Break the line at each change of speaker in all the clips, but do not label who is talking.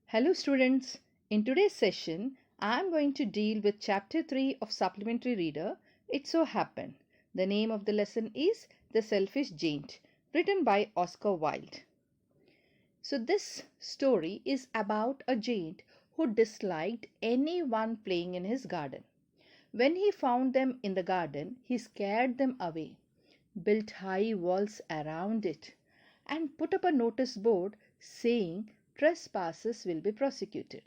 Hello students, in today's session I am going to deal with chapter 3 of supplementary reader. It so happened. The name of the lesson is The Selfish Giant, written by Oscar Wilde. So this story is about a giant who disliked anyone playing in his garden. When he found them in the garden, he scared them away, built high walls around it, and put up a notice board saying trespassers will be prosecuted.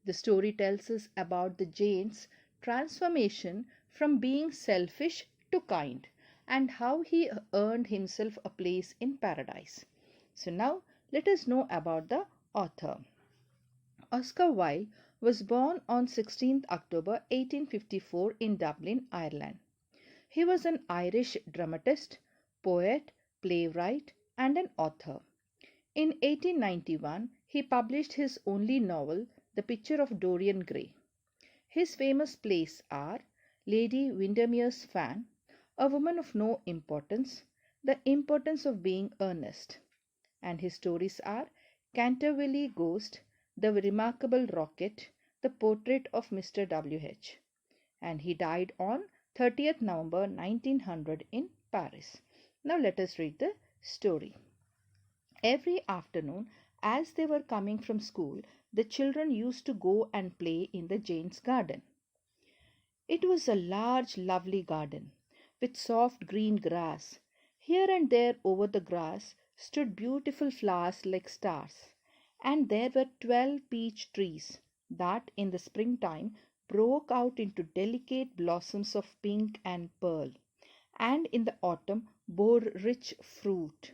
The story tells us about the giant's transformation from being selfish to kind and how he earned himself a place in paradise. So now let us know about the author. Oscar Wilde was born on 16th October 1854 in Dublin, Ireland. He was an Irish dramatist, poet, playwright, and an author. In 1891, he published his only novel, The Picture of Dorian Gray. His famous plays are Lady Windermere's Fan, A Woman of No Importance, The Importance of Being Earnest, and his stories are Canterville Ghost, The Remarkable Rocket, The Portrait of Mr. W.H. And he died on 30th November 1900 in Paris. Now let us read the story. Every afternoon, as they were coming from school, the children used to go and play in the giant's garden. It was a large, lovely garden with soft green grass. Here and there over the grass stood beautiful flowers like stars, and there were 12 peach trees that in the springtime broke out into delicate blossoms of pink and pearl, and in the autumn bore rich fruit.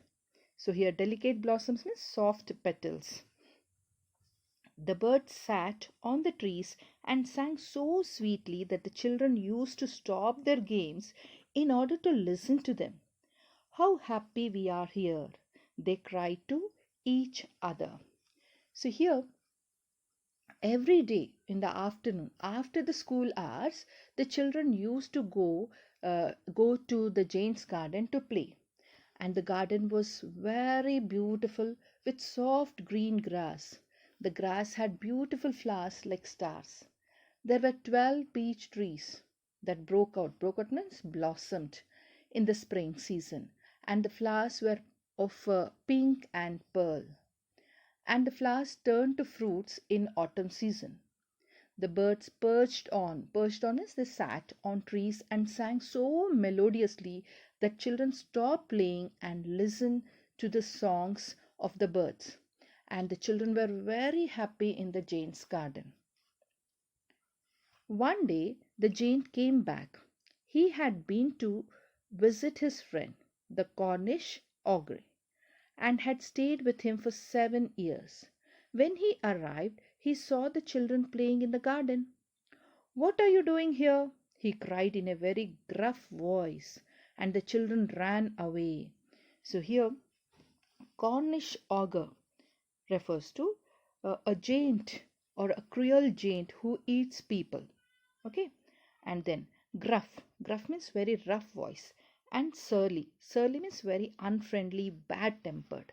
So here delicate blossoms means soft petals. The birds sat on the trees and sang so sweetly that the children used to stop their games in order to listen to them. How happy we are here, they cried to each other. So here every day in the afternoon after the school hours, the children used to go to the giant's garden to play, and the garden was very beautiful with soft green grass. The grass had beautiful flowers like stars. There were 12 peach trees that broke out means blossomed in the spring season, and the flowers were of pink and pearl, and the flowers turned to fruits in autumn season. The birds perched on as they sat on trees and sang so melodiously that children stopped playing and listened to the songs of the birds. And the children were very happy in the giant's garden. One day the giant came back. He had been to visit his friend, the Cornish ogre, and had stayed with him for 7 years. When he arrived, he saw the children playing in the garden. "What are you doing here?" he cried in a very gruff voice, and the children ran away. So here, Cornish ogre refers to a giant or a cruel giant who eats people. Okay, and then gruff means very rough voice, and surly means very unfriendly, bad tempered.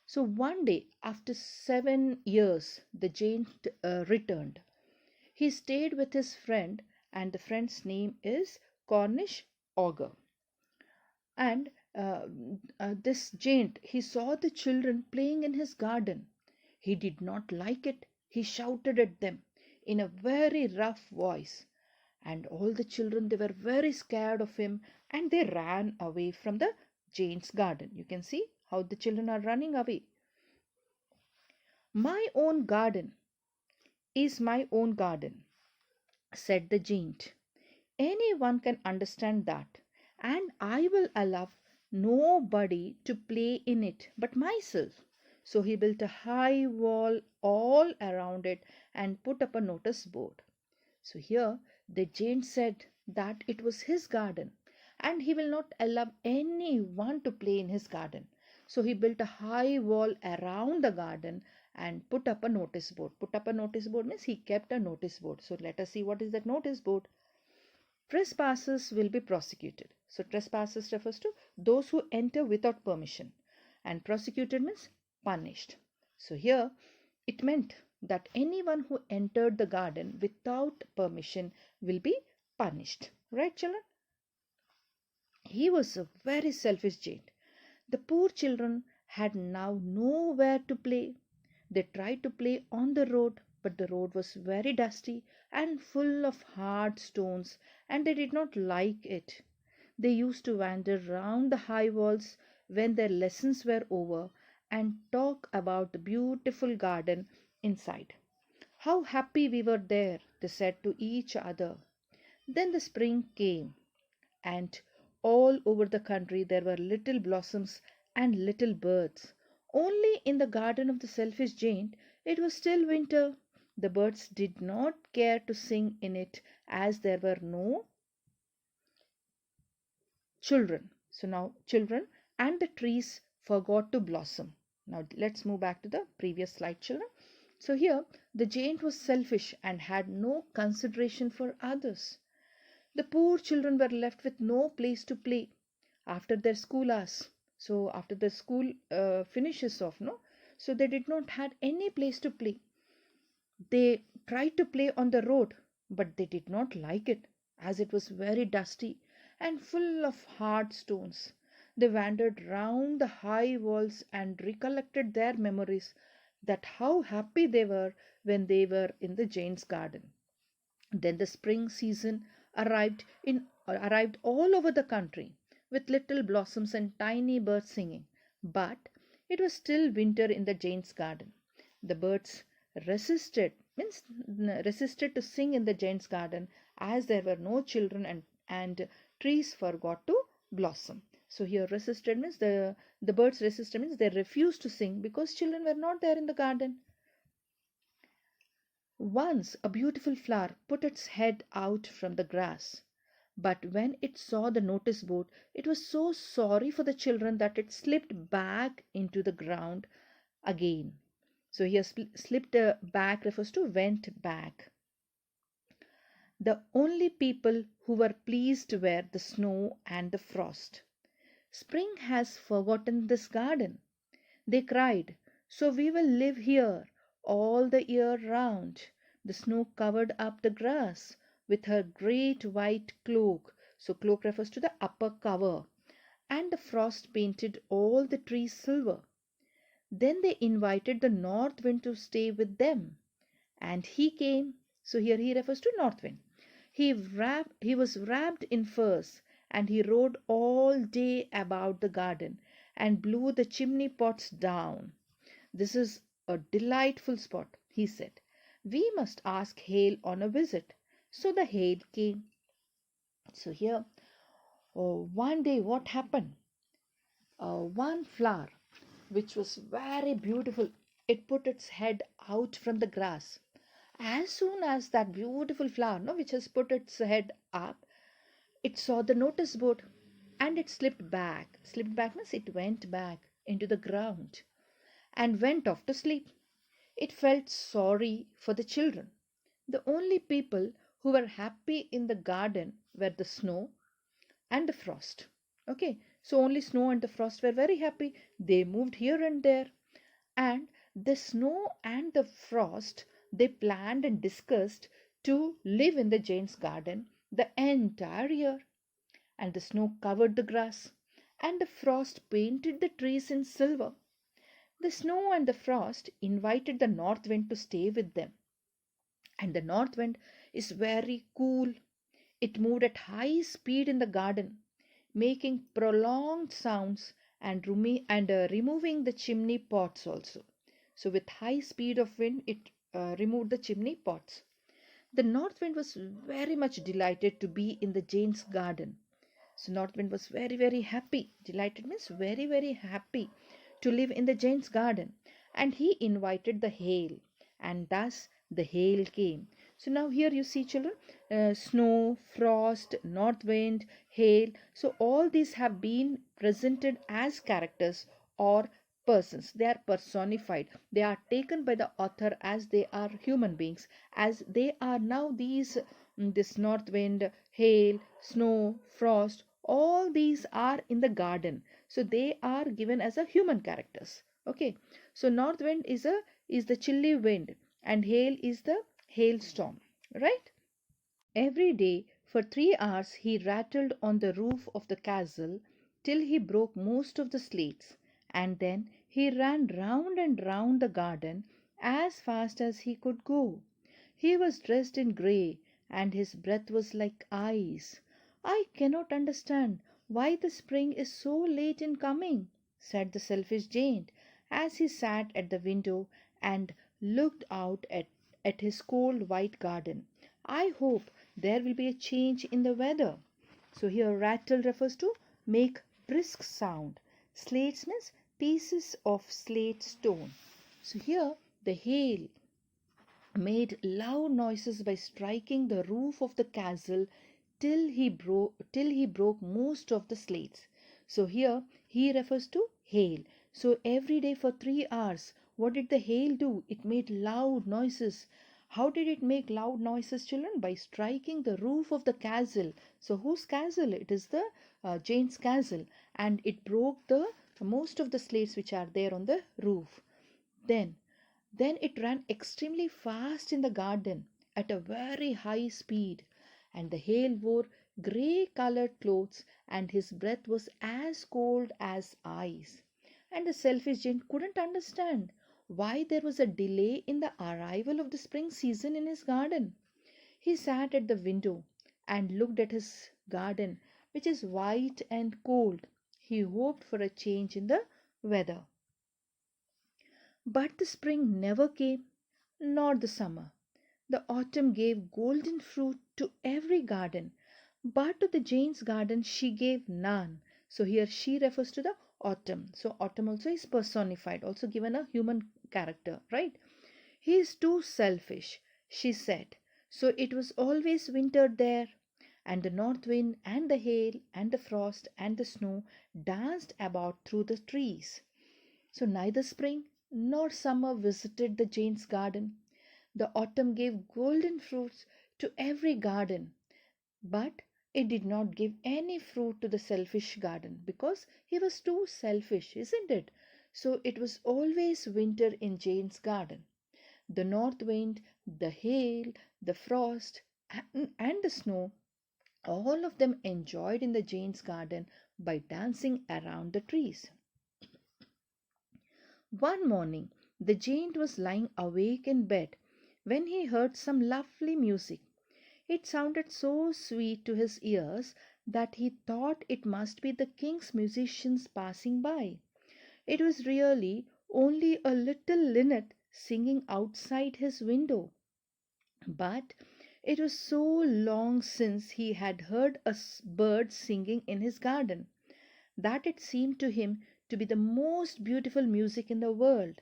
So one day, after 7 years, the giant returned. He stayed with his friend, and the friend's name is Cornish ogre. And this giant, he saw the children playing in his garden. He did not like it. He shouted at them in a very rough voice, and all the children, they were very scared of him, and they ran away from the giant's garden. You can see how the children are running away. "My own garden is my own garden," said the giant. "Anyone can understand that, and I will allow nobody to play in it but myself." So he built a high wall all around it and put up a notice board. So here the giant said that it was his garden and he will not allow anyone to play in his garden. So he built a high wall around the garden and put up a notice board. Put up a notice board means he kept a notice board. So let us see what is that notice board. Trespassers will be prosecuted. So trespassers refers to those who enter without permission, and prosecuted means punished. So here It meant that anyone who entered the garden without permission will be punished. Right, children? He was a very selfish giant. The poor children had now nowhere to play. They tried to play on the road, but the road was very dusty and full of hard stones, and they did not like it. They used to wander round the high walls when their lessons were over and talk about the beautiful garden inside. How happy we were there, they said to each other. Then the spring came, and all over the country there were little blossoms and little birds. Only in the garden of the selfish giant it was still winter. The birds did not care to sing in it as there were no children. So now children and the trees forgot to blossom. Now let's move back to the previous slide, children. So here the giant was selfish and had no consideration for others. The poor children were left with no place to play after their school hours. So after the school finishes off, no, so they did not had any place to play. They tried to play on the road, but they did not like it as it was very dusty and full of hard stones. They wandered round the high walls and recollected their memories that how happy they were when they were in the giant's garden. Then the spring season arrived all over the country with little blossoms and tiny birds singing. But it was still winter in the giant's garden. The birds resisted means resisted to sing in the giant's garden as there were no children and trees forgot to blossom. So here resisted means the birds resisted means they refused to sing because children were not there in the garden. Once a beautiful flower put its head out from the grass, but when it saw the notice board, it was so sorry for the children that it slipped back into the ground again. So here slipped back refers to went back. The only people who were pleased were the snow and the frost. Spring has forgotten this garden, they cried, so we will live here all the year round. The snow covered up the grass with her great white cloak. So cloak refers to the upper cover. And the frost painted all the trees silver. Then they invited the north wind to stay with them. And he came. So here he refers to north wind. He was wrapped in furs, and he rode all day about the garden and blew the chimney pots down. This is a delightful spot, he said. We must ask Hail on a visit. So the Hail came. So here, one day what happened? One flower, which was very beautiful, it put its head out from the grass. As soon as that beautiful flower, no, which has put its head up, it saw the notice board and it slipped back. Slipped back means it went back into the ground and went off to sleep. It felt sorry for the children. The only people who were happy in the garden were the snow and the frost. Okay, so only snow and the frost were very happy. They moved here and there, and the snow and the frost they planned and discussed to live in the giant's garden the entire year. And the snow covered the grass, and the frost painted the trees in silver. The snow and the frost invited the north wind to stay with them. And the north wind is very cool. It moved at high speed in the garden, making prolonged sounds and, removing the chimney pots also. So with high speed of wind, it removed the chimney pots. The north wind was very much delighted to be in the giant's garden. So north wind was very, very happy. Delighted means very, very happy to live in the giant's garden. And he invited the hail. And thus the hail came. So now here you see children, snow, frost, north wind, hail. So all these have been presented as characters or persons. They are personified. They are taken by the author as they are human beings. As they are now this north wind, hail, snow, frost, all these are in the garden. So they are given as a human characters. Okay. So north wind is a is the chilly wind and hail is the hailstorm, right? Every day for 3 hours he rattled on the roof of the castle till he broke most of the slates, and then he ran round and round the garden as fast as he could go. He was dressed in grey, and his breath was like ice. "I cannot understand why the spring is so late in coming," said the selfish giant, as he sat at the window and looked out at his cold white garden. "I hope there will be a change in the weather." So here rattle refers to make brisk sound. Slates means pieces of slate stone. So here the hail made loud noises by striking the roof of the castle till he broke most of the slates. So here he refers to hail. So every day for 3 hours, what did the hail do? It made loud noises. How did it make loud noises, children? By striking the roof of the castle. So whose castle? It is the Jane's castle, and it broke the most of the slates which are there on the roof. Then then it ran extremely fast in the garden at a very high speed, and the hail wore grey colored clothes, and his breath was as cold as ice. And the selfish giant couldn't understand why there was a delay in the arrival of the spring season in his garden. He sat at the window and looked at his garden, which is white and cold. He hoped for a change in the weather. But the spring never came, nor the summer. The autumn gave golden fruit to every garden, but to the Jane's garden she gave none. So here she refers to the autumn. So autumn also is personified, also given a human character, right? "He is too selfish," she said. So it was always winter there, and the north wind and the hail and the frost and the snow danced about through the trees. So neither spring nor summer visited the Jane's garden. The autumn gave golden fruits to every garden, but it did not give any fruit to the selfish garden because he was too selfish, isn't it? So it was always winter in Jane's garden. The north wind, the hail, the frost, and the snow, all of them enjoyed in the Jane's garden by dancing around the trees. One morning the giant was lying awake in bed when he heard some lovely music. It sounded so sweet to his ears that he thought it must be the king's musicians passing by. It was really only a little linnet singing outside his window. But it was so long since he had heard a bird singing in his garden that it seemed to him to be the most beautiful music in the world.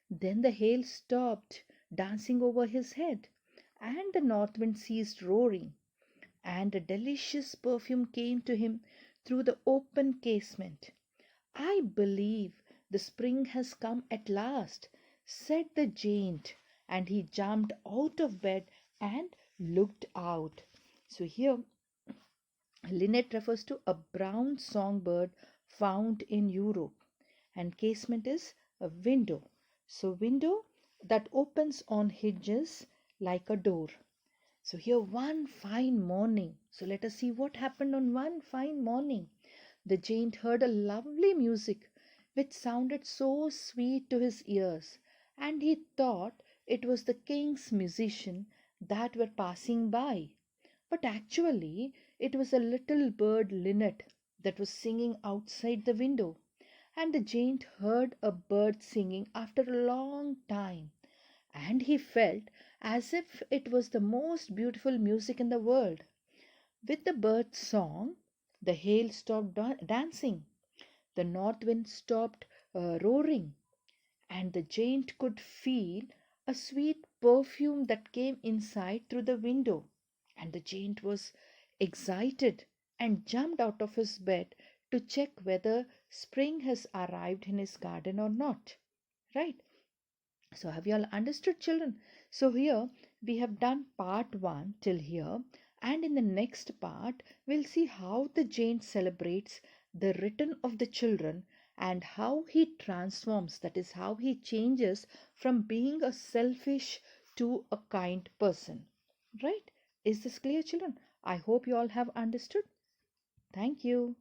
Then the hail stopped dancing over his head, and the north wind ceased roaring, and a delicious perfume came to him through the open casement. "I believe the spring has come at last," said the giant, and he jumped out of bed and looked out. So here linnet refers to a brown songbird found in Europe, and casement is a window. So window that opens on hinges like a door. So here one fine morning. So let us see what happened on one fine morning. The giant heard a lovely music which sounded so sweet to his ears, and he thought it was the king's musicians that were passing by. But actually it was a little bird linnet that was singing outside the window, and the giant heard a bird singing after a long time, and he felt as if it was the most beautiful music in the world. With the bird's song, the hail stopped dancing, the north wind stopped roaring, and the giant could feel a sweet perfume that came inside through the window. And the giant was excited and jumped out of his bed to check whether spring has arrived in his garden or not. Right? So, have you all understood, children? So, here we have done part 1 till here, and in the next part, we'll see how the giant celebrates the return of the children and how he transforms, that is, how he changes from being a selfish to a kind person. Right? Is this clear, children? I hope you all have understood. Thank you.